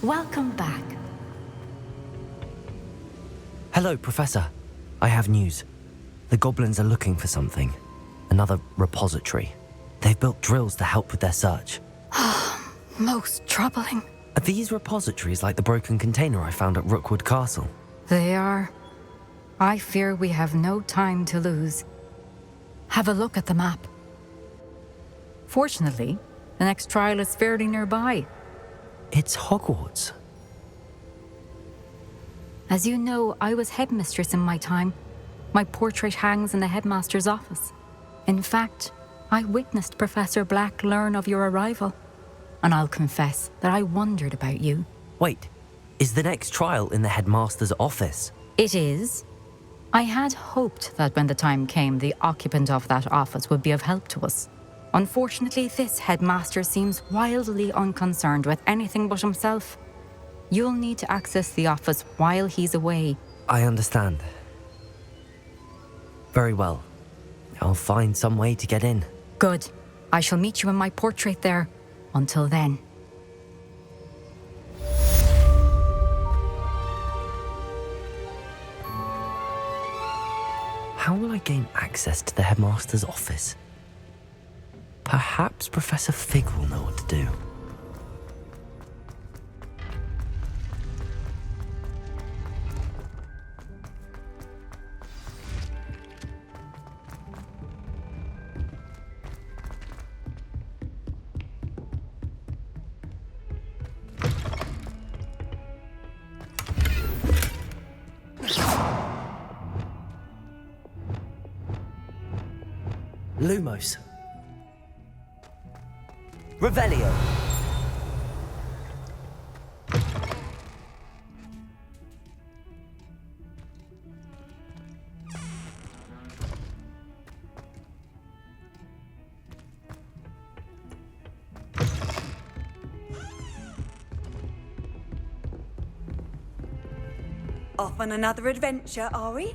Welcome back. Hello, Professor. I have news. The goblins are looking for something. Another repository. They've built drills to help with their search. Most troubling. Are these repositories like the broken container I found at Rookwood Castle? They are. I fear we have no time to lose. Have a look at the map. Fortunately, the next trial is fairly nearby. It's Hogwarts. As you know, I was headmistress in my time. My portrait hangs in the headmaster's office. In fact, I witnessed Professor Black learn of your arrival. And I'll confess that I wondered about you. Wait, is the next trial in the headmaster's office? It is. I had hoped that when the time came, the occupant of that office would be of help to us. Unfortunately, this headmaster seems wildly unconcerned with anything but himself. You'll need to access the office while he's away. I understand. Very well. I'll find some way to get in. Good. I shall meet you in my portrait there. Until then. How will I gain access to the headmaster's office? Perhaps Professor Fig will know what to do. Lumos. Revelio. Off on another adventure, are we?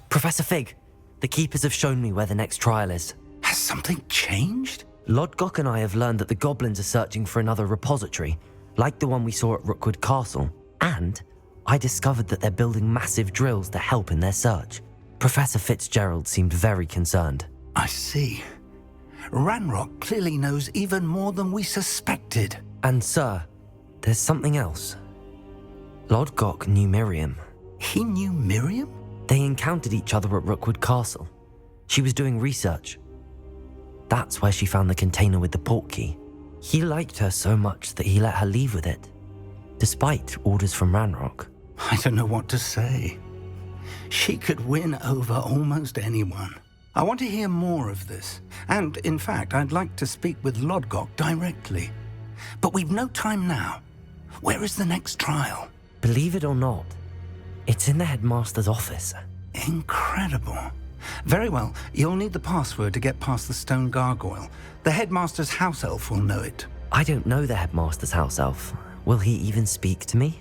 Professor Fig, the keepers have shown me where the next trial is. Has something changed? Lodgok and I have learned that the goblins are searching for another repository, like the one we saw at Rookwood Castle. And I discovered that they're building massive drills to help in their search. Professor Fitzgerald seemed very concerned. I see. Ranrock clearly knows even more than we suspected. And sir, there's something else. Lodgok knew Miriam. He knew Miriam? They encountered each other at Rookwood Castle. She was doing research. That's where she found the container with the portkey. He liked her so much that he let her leave with it, despite orders from Ranrock. I don't know what to say. She could win over almost anyone. I want to hear more of this. And, in fact, I'd like to speak with Lodgok directly. But we've no time now. Where is the next trial? Believe it or not, it's in the headmaster's office. Incredible. Very well, you'll need the password to get past the stone gargoyle. The headmaster's house elf will know it. I don't know the headmaster's house elf. Will he even speak to me?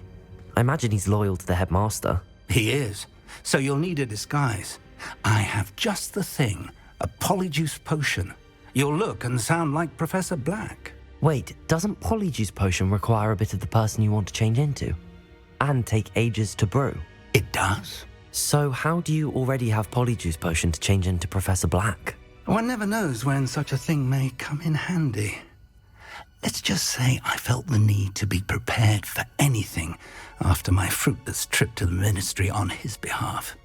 I imagine he's loyal to the headmaster. He is. So you'll need a disguise. I have just the thing. A polyjuice potion. You'll look and sound like Professor Black. Wait, doesn't Polyjuice Potion require a bit of the person you want to change into? And take ages to brew? It does? So how do you already have Polyjuice Potion to change into Professor Black? One never knows when such a thing may come in handy. Let's just say I felt the need to be prepared for anything after my fruitless trip to the ministry on his behalf.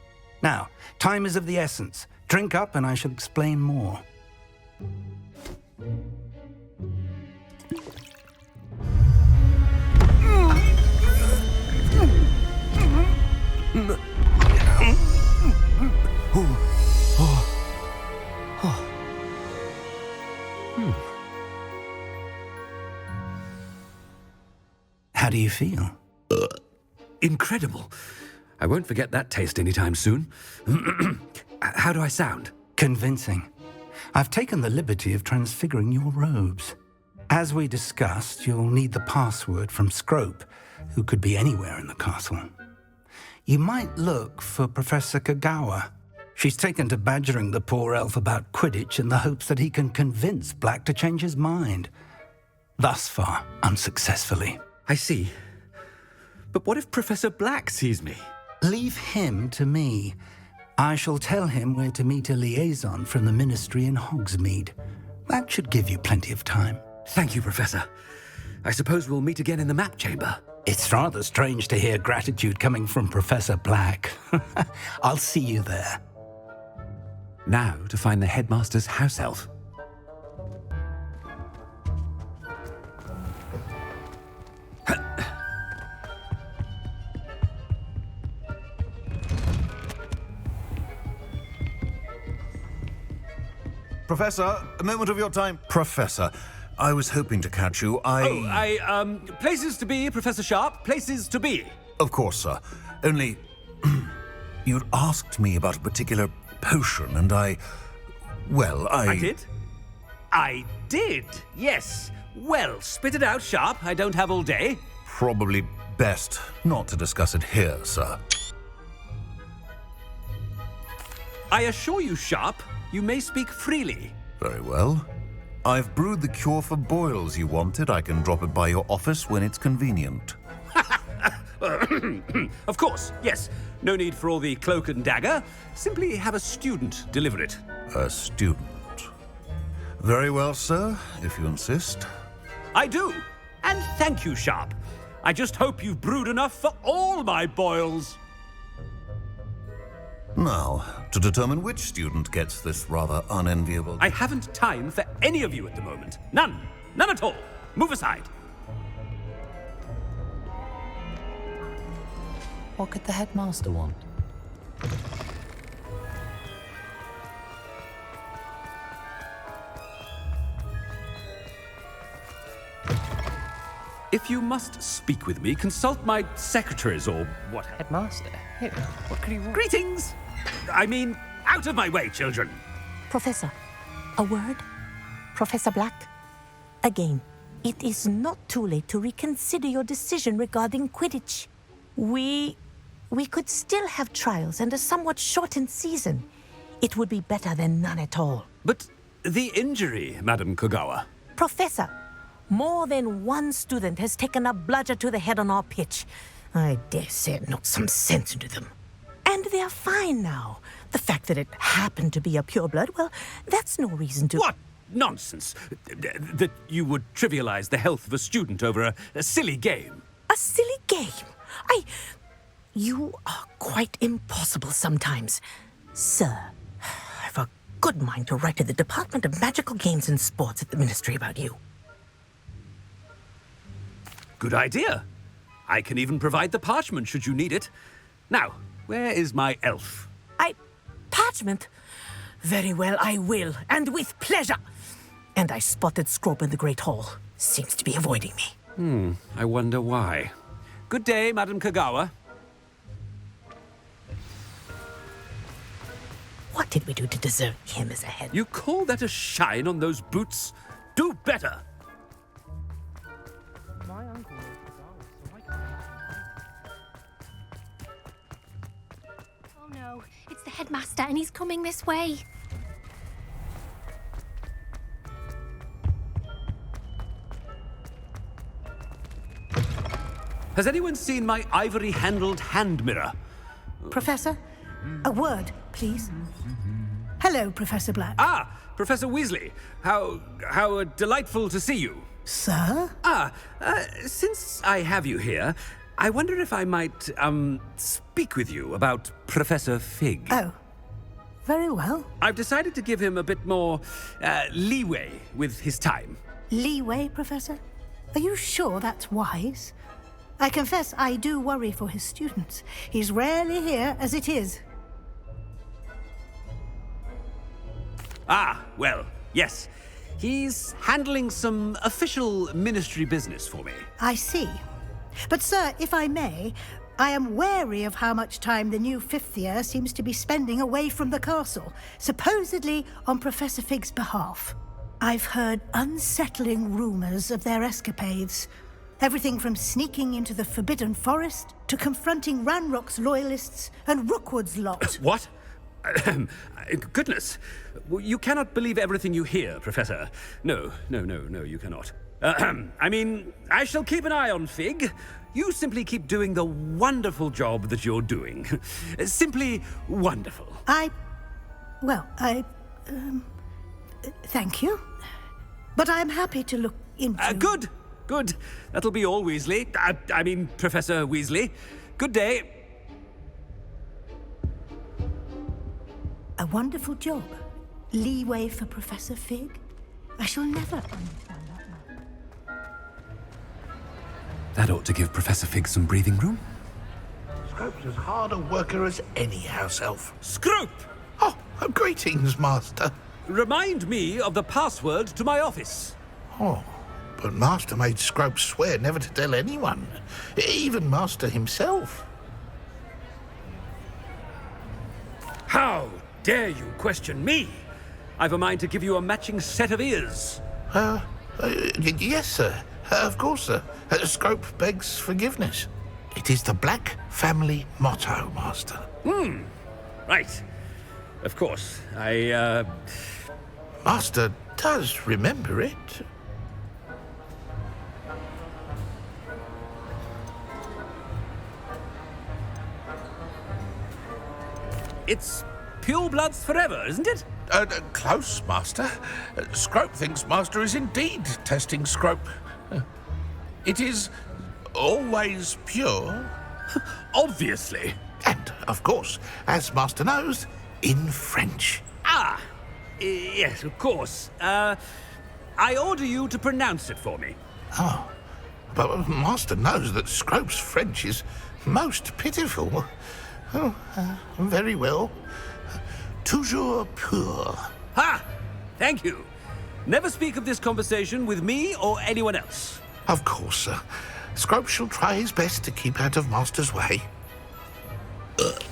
Now, time is of the essence. Drink up and I shall explain more. How do you feel? Incredible. I won't forget that taste anytime soon. How do I sound? Convincing. I've taken the liberty of transfiguring your robes. As we discussed, you'll need the password from Scrope, who could be anywhere in the castle. You might look for Professor Kagawa. She's taken to badgering the poor elf about Quidditch in the hopes that he can convince Black to change his mind. Thus far, unsuccessfully. I see. But what if Professor Black sees me? Leave him to me. I shall tell him where to meet a liaison from the Ministry in Hogsmeade. That should give you plenty of time. Thank you, Professor. I suppose we'll meet again in the map chamber. It's rather strange to hear gratitude coming from Professor Black. I'll see you there. Now to find the headmaster's house elf. Professor, a moment of your time. Professor, I was hoping to catch you. Places to be, Professor Sharp. Places to be. Of course, sir. Only, you'd asked me about a particular potion, and I did? I did, yes. Well, spit it out, Sharp. I don't have all day. Probably best not to discuss it here, sir. I assure you, Sharp, you may speak freely. Very well. I've brewed the cure for boils you wanted. I can drop it by your office when it's convenient. Of course, yes. No need for all the cloak and dagger. Simply have a student deliver it. A student. Very well, sir, if you insist. I do. And thank you, Sharp. I just hope you've brewed enough for all my boils. Now, to determine which student gets this rather unenviable... I haven't time for any of you at the moment. None. None at all. Move aside. What could the headmaster want? If you must speak with me, consult my secretaries or what. Headmaster? Here, what could he want? Greetings! I mean, out of my way, children. Professor, a word? Professor Black? Again, it is not too late to reconsider your decision regarding Quidditch. We could still have trials and a somewhat shortened season. It would be better than none at all. But the injury, Madam Kagawa. Professor, more than one student has taken a bludger to the head on our pitch. I dare say it knocked some sense into them. And they're fine now. The fact that it happened to be a pureblood, well, that's no reason to... What nonsense! That you would trivialize the health of a student over a silly game. A silly game? You are quite impossible sometimes. Sir, I've a good mind to write to the Department of Magical Games and Sports at the Ministry about you. Good idea. I can even provide the parchment should you need it. Now, where is my elf? Parchment? Very well, I will, and with pleasure. And I spotted Scrope in the Great Hall. Seems to be avoiding me. I wonder why. Good day, Madam Kagawa. What did we do to deserve him as a head? You call that a shine on those boots? Do better. Oh no, it's the headmaster and he's coming this way. Has anyone seen my ivory-handled hand mirror? Professor, a word, please. Hello, Professor Black. Ah, Professor Weasley. How delightful to see you. Sir? Since I have you here, I wonder if I might, speak with you about Professor Fig. Oh, very well. I've decided to give him a bit more, leeway with his time. Leeway, Professor? Are you sure that's wise? I confess I do worry for his students. He's rarely here as it is. Ah, well, yes. He's handling some official ministry business for me. I see. But, sir, if I may, I am wary of how much time the new fifth year seems to be spending away from the castle, supposedly on Professor Fig's behalf. I've heard unsettling rumors of their escapades. Everything from sneaking into the Forbidden Forest to confronting Ranrock's loyalists and Rookwood's lot. What? Goodness. You cannot believe everything you hear, Professor. No, you cannot. I mean, I shall keep an eye on Fig. You simply keep doing the wonderful job that you're doing. Simply wonderful. Thank you. But I'm happy to look into... Good. That'll be all, Weasley. I mean, Professor Weasley. Good day. A wonderful job. Leeway for Professor Fig. I shall never understand that man. That ought to give Professor Fig some breathing room. Scrope's as hard a worker as any house elf. Scrope! Oh, greetings, Master. Remind me of the password to my office. Oh, but Master made Scrope swear never to tell anyone, even Master himself. How dare you question me? I've a mind to give you a matching set of ears. Yes, sir. Of course, sir. Scrope begs forgiveness. It is the Black family motto, Master. Right. Of course. Master does remember it. It's pure bloods forever, isn't it? Close, Master. Scrope thinks Master is indeed testing Scrope. It is always pure. Obviously. And, of course, as Master knows, in French. Yes, of course. I order you to pronounce it for me. Oh, but Master knows that Scrope's French is most pitiful. Oh, very well. Toujours pur. Ha! Thank you. Never speak of this conversation with me or anyone else. Of course, sir. Scrope shall try his best to keep out of Master's way. The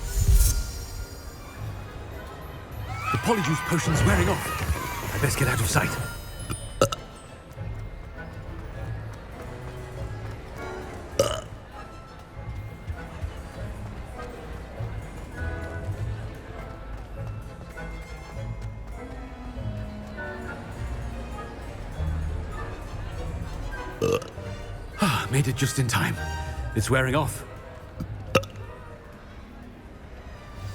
polyjuice potion's wearing off. I best get out of sight. Made it just in time. It's wearing off.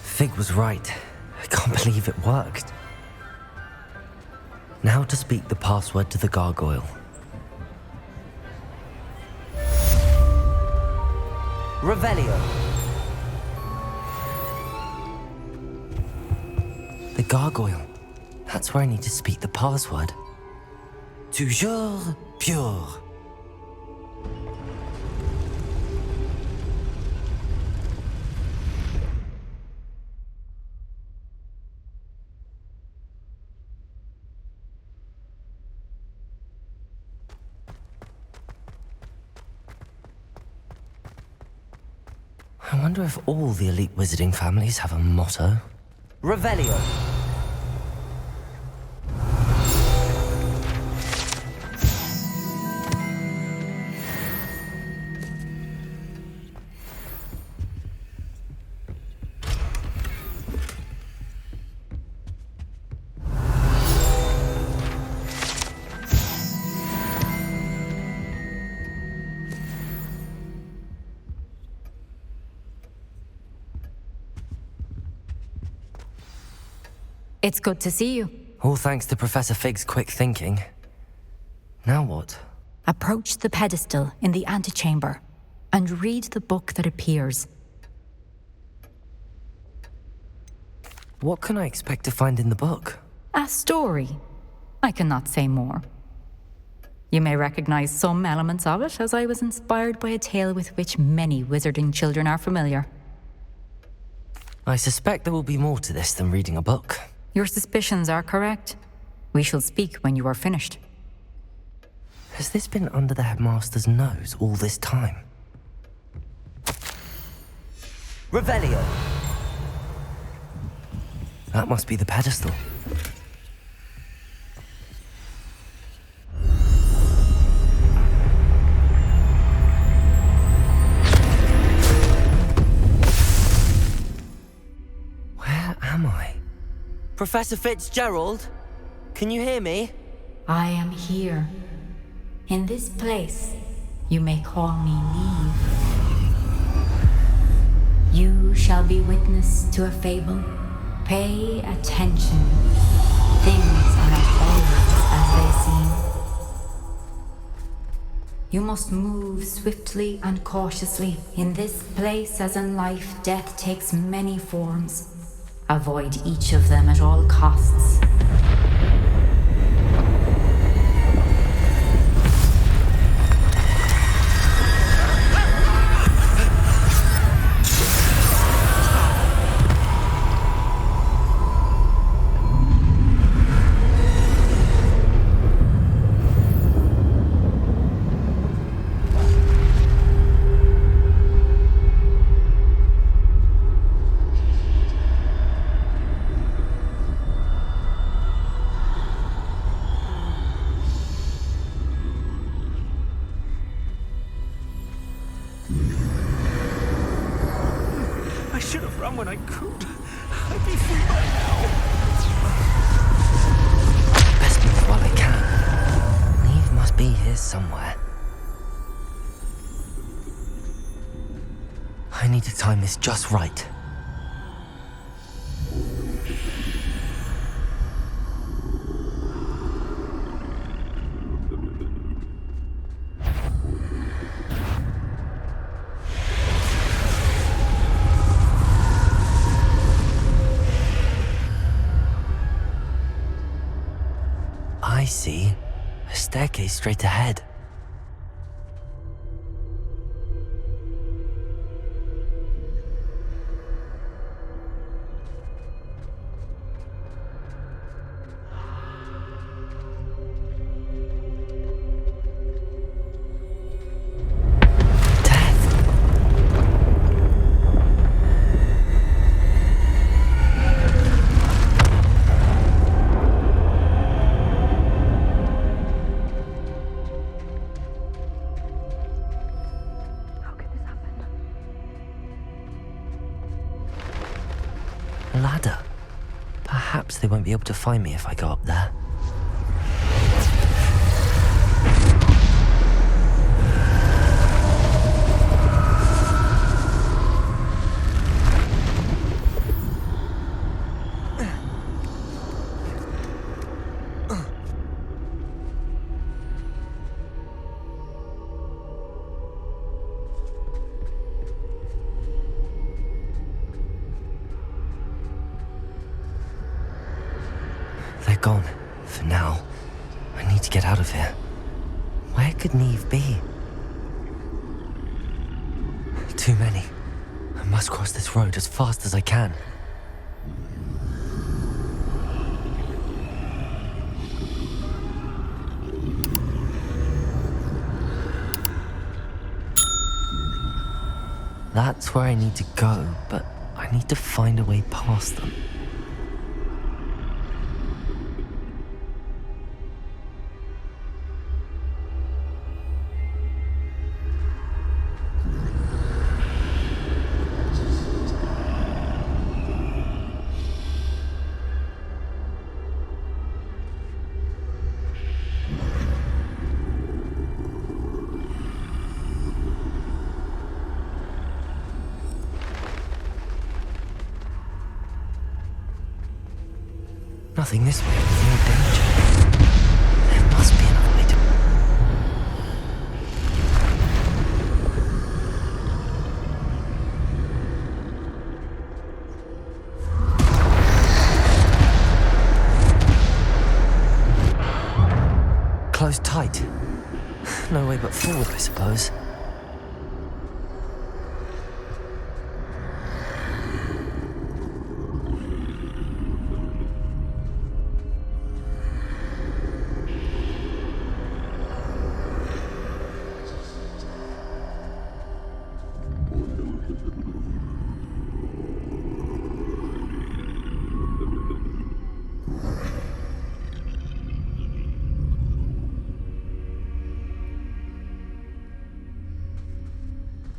Fig was right. I can't believe it worked. Now to speak the password to the gargoyle. Revelio. The gargoyle. That's where I need to speak the password. Toujours pure. I wonder if all the elite wizarding families have a motto. Revelio. It's good to see you. All thanks to Professor Fig's quick thinking. Now what? Approach the pedestal in the antechamber and read the book that appears. What can I expect to find in the book? A story. I cannot say more. You may recognize some elements of it, as I was inspired by a tale with which many wizarding children are familiar. I suspect there will be more to this than reading a book. Your suspicions are correct. We shall speak when you are finished. Has this been under the headmaster's nose all this time? Revelio! That must be the pedestal. Professor Fitzgerald? Can you hear me? I am here. In this place, you may call me Neve. You shall be witness to a fable. Pay attention. Things are not always as they seem. You must move swiftly and cautiously. In this place, as in life, death takes many forms. Avoid each of them at all costs. I should have run when I could. I'd be free by now. Best move while I can. Neve must be here somewhere. I need to time this just right. I see. A staircase straight ahead. Ladder. Perhaps they won't be able to find me if I go up there. They're gone, for now. I need to get out of here. Where could Neve be? Too many. I must cross this road as fast as I can. That's where I need to go, but I need to find a way past them. Nothing this way with no danger. There must be another way to... Closed tight. No way but forward, I suppose.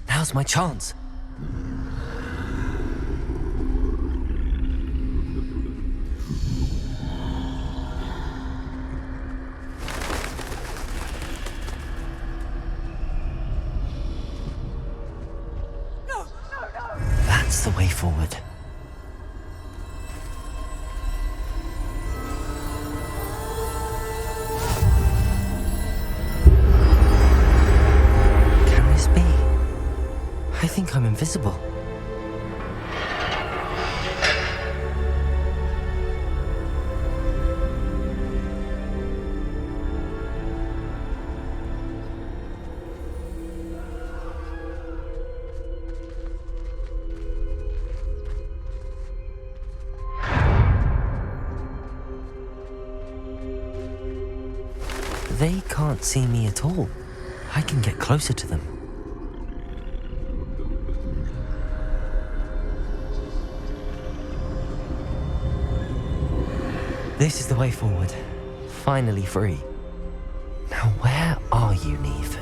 Now's my chance. forward. Can this be? I think I'm invisible. They can't see me at all. I can get closer to them. This is the way forward. Finally free. Now where are you, Neve?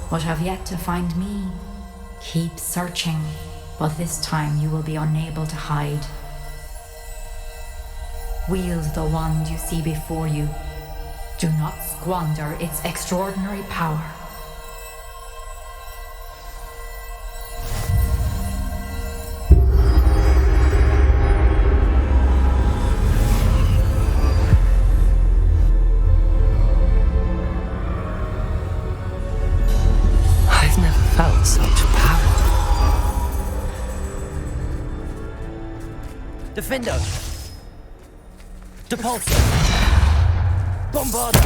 But have yet to find me. Keep searching, but this time you will be unable to hide. Wield the wand you see before you. Do not squander its extraordinary power. Felt such power. Defendo. Depulso. Bombarda.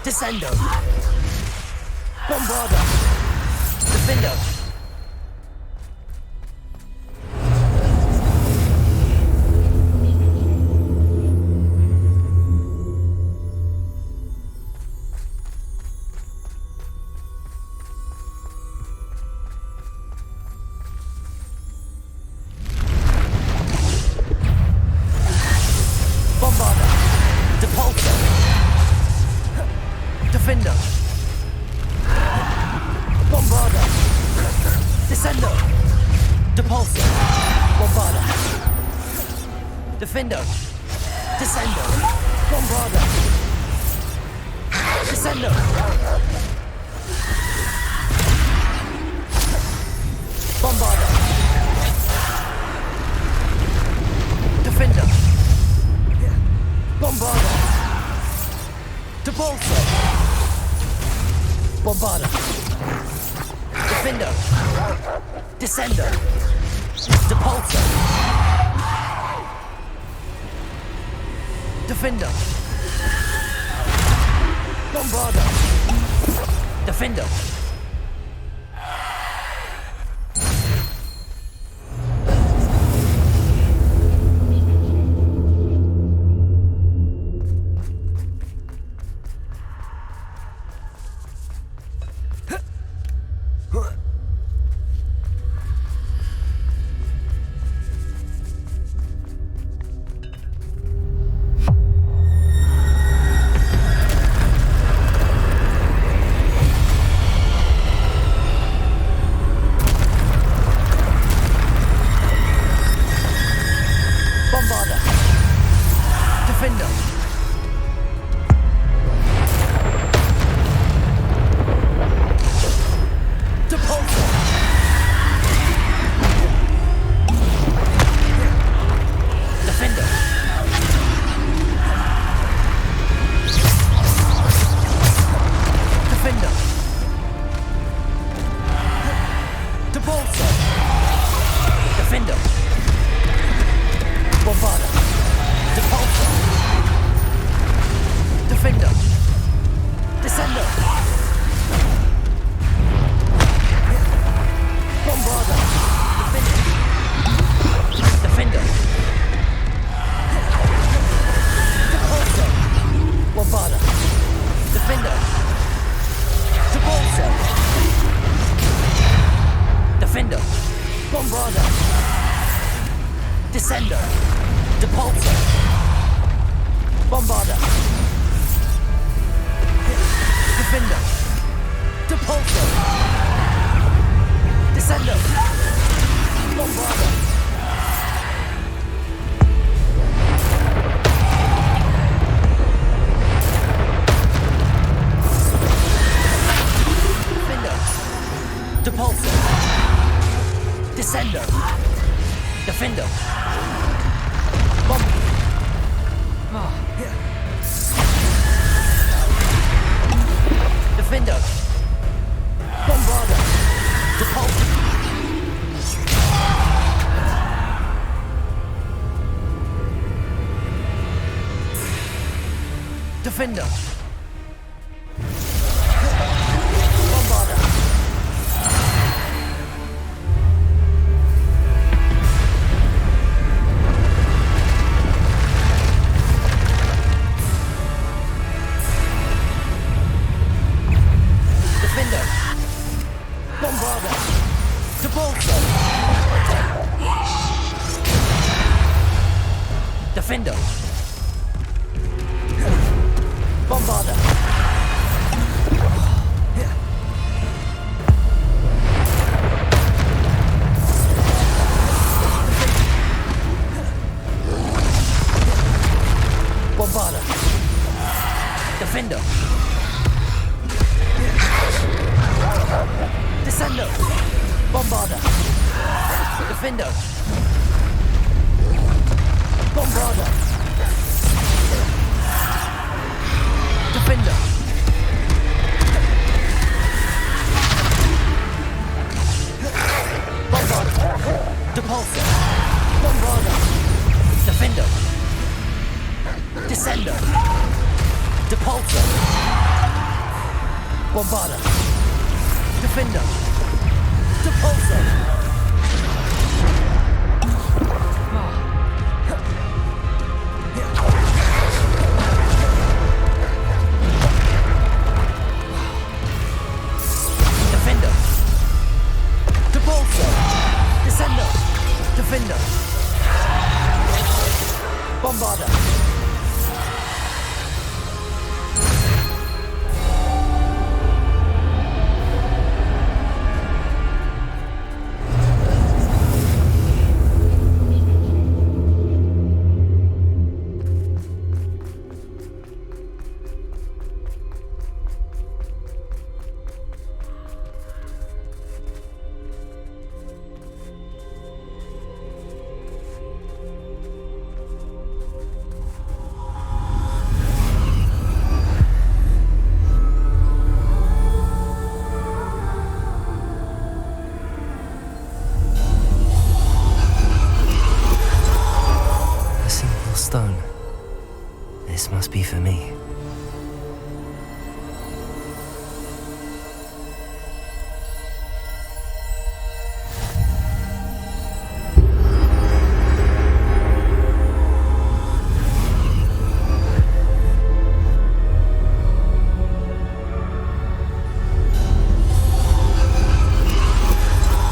Descendo. Bombarda. Defendo. Bombarda. Depulso. Defendo. Bombarda. Descendo. Depulso. Bombarda. Defendo. Descendo. Bombarda. Descendo. Bombarda. Defendo. Bombarda. Depulso. Bombarda. Defendo. Descendo. Depulso. Defendo. Bombarda. Defendo. Defendo. Bombarda. Depulso. Depulso. Bombarda. Defender. Depulso. Descendo. Bombarda. Defender. Depulso. Descendo. Defender. Bomb. Oh, yeah. Defender. Bombarda. Depulso. Defender. Bombarda. Defender. Bombarda. Depulso. Defender. Bombarda. Bombarda. Defender. Descendo. Bombarda. Defender. Bombarda. Defender. Bombarda. Depulso. Bombarda. Defender. Descendo. Depulso. Bombarda. Defender. Depulso. Defender. Depulso. Descendo. Defender. Bombarda. Stone. This must be for me.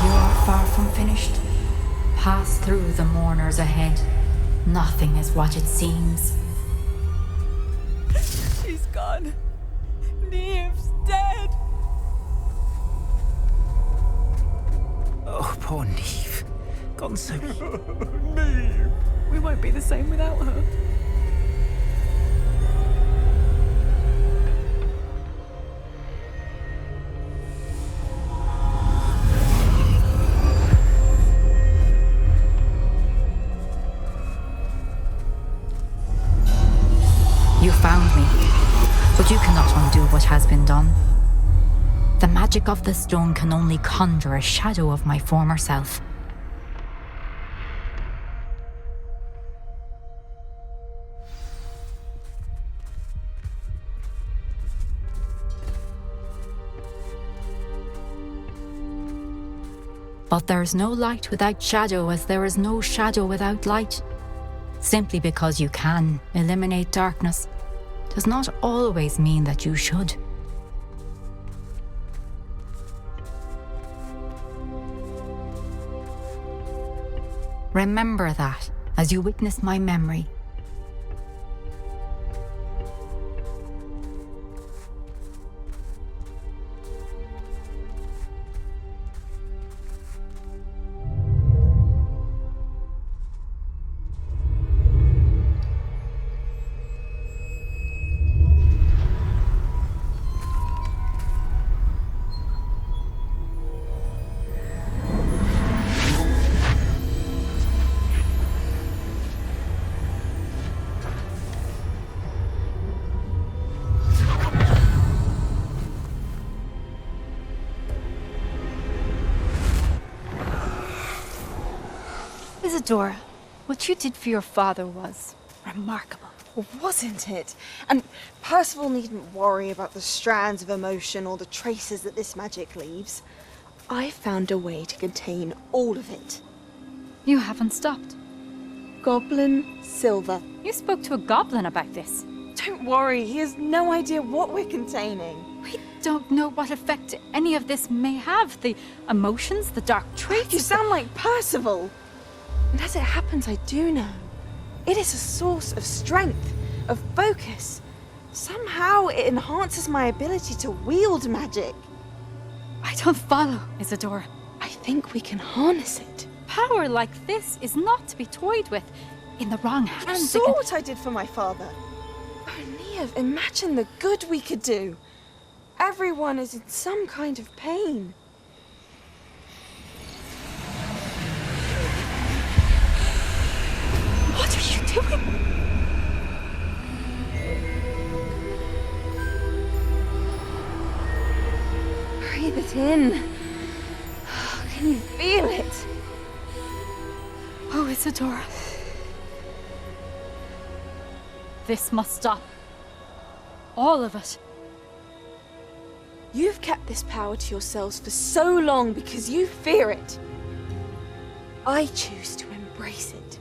You are far from finished. Pass through the mourners ahead. Nothing is what it seems. She's gone. Neve's dead. Oh, poor Neve. Gone so... Neve. We won't be the same without her. You found me, but you cannot undo what has been done. The magic of the stone can only conjure a shadow of my former self. But there is no light without shadow, as there is no shadow without light. Simply because you can eliminate darkness does not always mean that you should. Remember that, as you witness my memory. Isadora, what you did for your father was remarkable. Well, wasn't it? And Percival needn't worry about the strands of emotion or the traces that this magic leaves. I found a way to contain all of it. You haven't stopped. Goblin Silver. You spoke to a goblin about this. Don't worry, he has no idea what we're containing. We don't know what effect any of this may have. The emotions, the dark traits. You sound like Percival. And as it happens, I do know. It is a source of strength, of focus. Somehow it enhances my ability to wield magic. I don't follow, Isadora. I think we can harness it. Power like this is not to be toyed with. In the wrong You hands, saw what I did for my father. Oh, Neve, imagine the good we could do. Everyone is in some kind of pain. What are you doing? Breathe it in. Can you feel it? Oh, Isadora. This must stop. All of it. You've kept this power to yourselves for so long because you fear it. I choose to embrace it.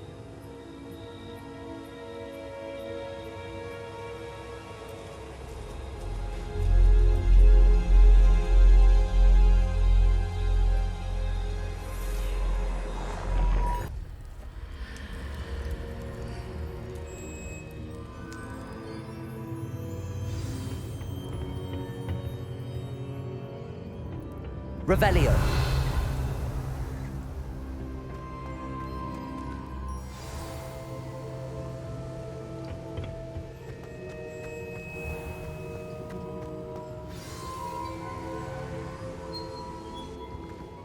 Revelio.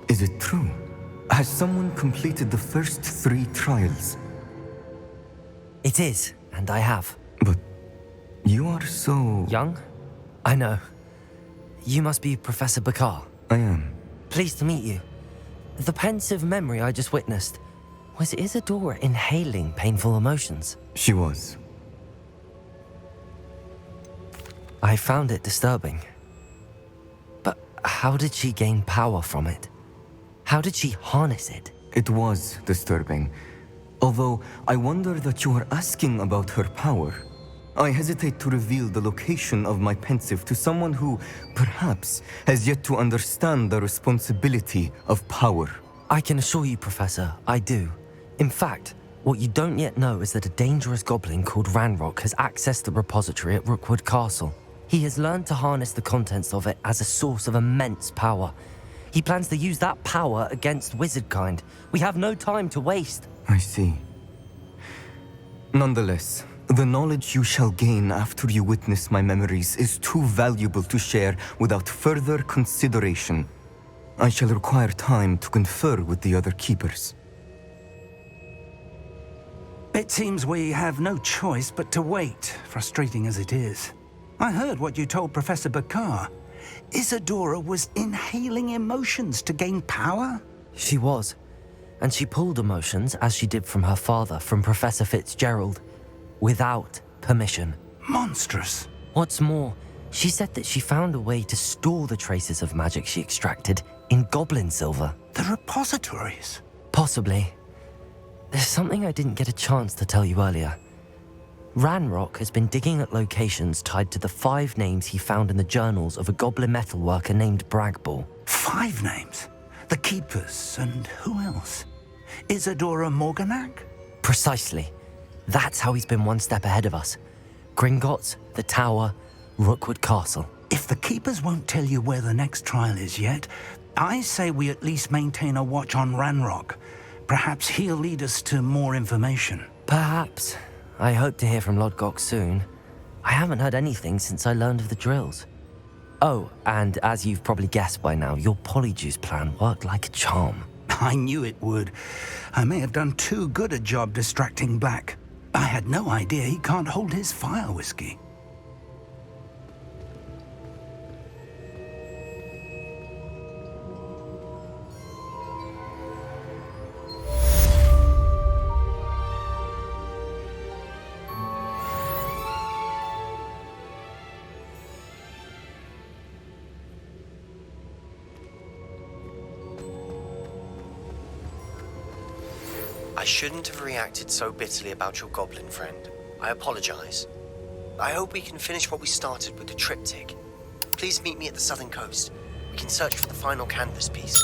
Is it true? Has someone completed the first 3 trials? It is, and I have. But you are so... Young? I know. You must be Professor Bakar. I am. Pleased to meet you. The pensive memory I just witnessed, was Isadora inhaling painful emotions? She was. I found it disturbing. But how did she gain power from it? How did she harness it? It was disturbing. Although I wonder that you are asking about her power. I hesitate to reveal the location of my pensive to someone who, perhaps, has yet to understand the responsibility of power. I can assure you, Professor, I do. In fact, what you don't yet know is that a dangerous goblin called Ranrock has accessed the repository at Rookwood Castle. He has learned to harness the contents of it as a source of immense power. He plans to use that power against wizardkind. We have no time to waste. I see. Nonetheless, the knowledge you shall gain after you witness my memories is too valuable to share without further consideration. I shall require time to confer with the other keepers. It seems we have no choice but to wait, frustrating as it is. I heard what you told Professor Bakar. Isadora was inhaling emotions to gain power? She was. And she pulled emotions, as she did from her father, from Professor Fitzgerald, without permission. Monstrous. What's more, she said that she found a way to store the traces of magic she extracted in goblin silver. The repositories? Possibly. There's something I didn't get a chance to tell you earlier. Ranrock has been digging at locations tied to the 5 names he found in the journals of a goblin metalworker named Bragball. 5 names? The Keepers, and who else? Isadora Morganac? Precisely. That's how he's been one step ahead of us. Gringotts, the Tower, Rookwood Castle. If the keepers won't tell you where the next trial is yet, I say we at least maintain a watch on Ranrock. Perhaps he'll lead us to more information. Perhaps. I hope to hear from Lodgok soon. I haven't heard anything since I learned of the drills. Oh, and as you've probably guessed by now, your Polyjuice plan worked like a charm. I knew it would. I may have done too good a job distracting Black. I had no idea he can't hold his fire whiskey. I shouldn't have reacted so bitterly about your goblin friend. I apologize. I hope we can finish what we started with the triptych. Please meet me at the southern coast. We can search for the final canvas piece.